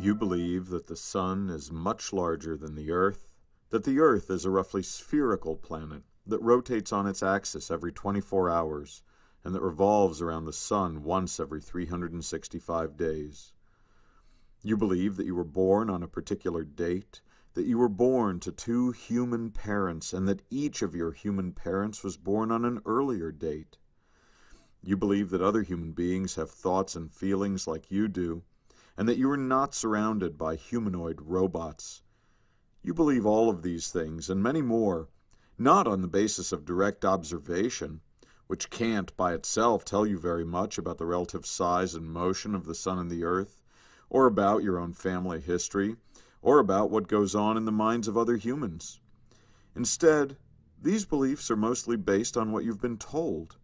You believe that the sun is much larger than the earth, that the earth is a roughly spherical planet that rotates on its axis every 24 hours, and that revolves around the sun once every 365 days. You believe that you were born on a particular date, that you were born to 2 human parents, and that each of your human parents was born on an earlier date. You believe that other human beings have thoughts and feelings like you do, and that you are not surrounded by humanoid robots. You believe all of these things, and many more, not on the basis of direct observation, which can't by itself tell you very much about the relative size and motion of the sun and the earth, or about your own family history, or about what goes on in the minds of other humans. Instead, these beliefs are mostly based on what you've been told.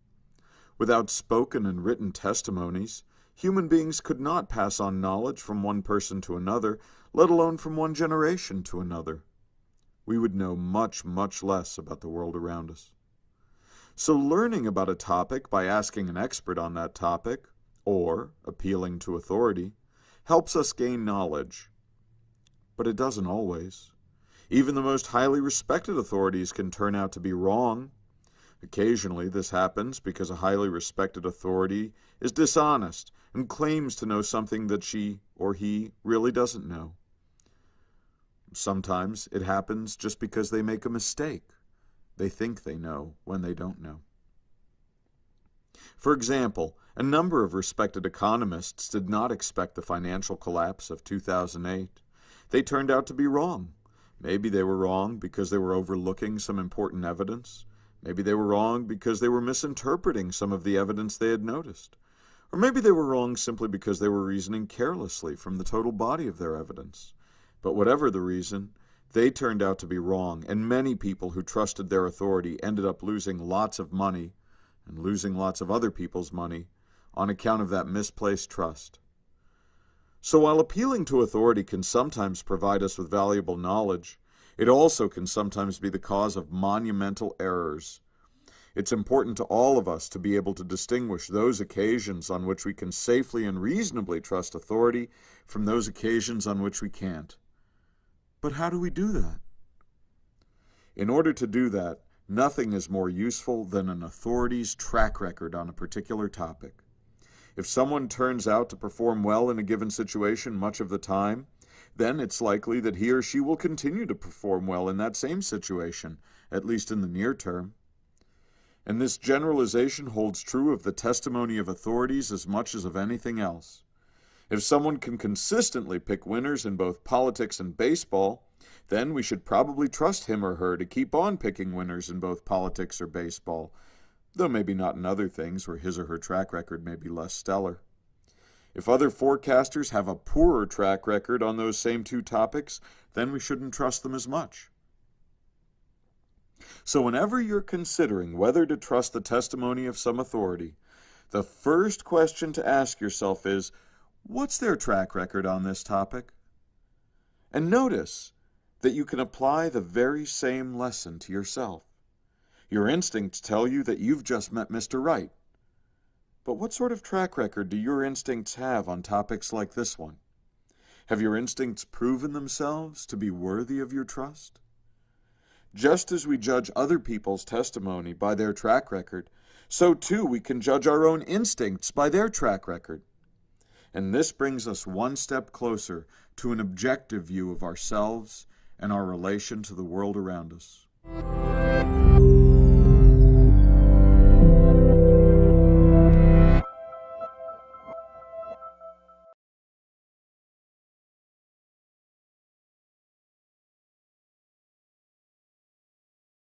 Without spoken and written testimonies, human beings could not pass on knowledge from one person to another, let alone from one generation to another. We would know much, much less about the world around us. So learning about a topic by asking an expert on that topic, or appealing to authority, helps us gain knowledge. But it doesn't always. Even the most highly respected authorities can turn out to be wrong. Occasionally this happens because a highly respected authority is dishonest and claims to know something that she or he really doesn't know. Sometimes it happens just because they make a mistake. They think they know when they don't know. For example, a number of respected economists did not expect the financial collapse of 2008. They turned out to be wrong. Maybe they were wrong because they were overlooking some important evidence. Maybe they were wrong because they were misinterpreting some of the evidence they had noticed. Or maybe they were wrong simply because they were reasoning carelessly from the total body of their evidence. But whatever the reason, they turned out to be wrong, and many people who trusted their authority ended up losing lots of money and losing lots of other people's money on account of that misplaced trust. So while appealing to authority can sometimes provide us with valuable knowledge, it also can sometimes be the cause of monumental errors. It's important to all of us to be able to distinguish those occasions on which we can safely and reasonably trust authority from those occasions on which we can't. But how do we do that? In order to do that, nothing is more useful than an authority's track record on a particular topic. If someone turns out to perform well in a given situation much of the time, then it's likely that he or she will continue to perform well in that same situation, at least in the near term. And this generalization holds true of the testimony of authorities as much as of anything else. If someone can consistently pick winners in both politics and baseball, then we should probably trust him or her to keep on picking winners in both politics or baseball, though maybe not in other things where his or her track record may be less stellar. If other forecasters have a poorer track record on those same 2 topics, then we shouldn't trust them as much. So whenever you're considering whether to trust the testimony of some authority, the first question to ask yourself is, what's their track record on this topic? And notice that you can apply the very same lesson to yourself. Your instincts tell you that you've just met Mr. Right. But what sort of track record do your instincts have on topics like this one? Have your instincts proven themselves to be worthy of your trust? Just as we judge other people's testimony by their track record, so too we can judge our own instincts by their track record. And this brings us one step closer to an objective view of ourselves and our relation to the world around us.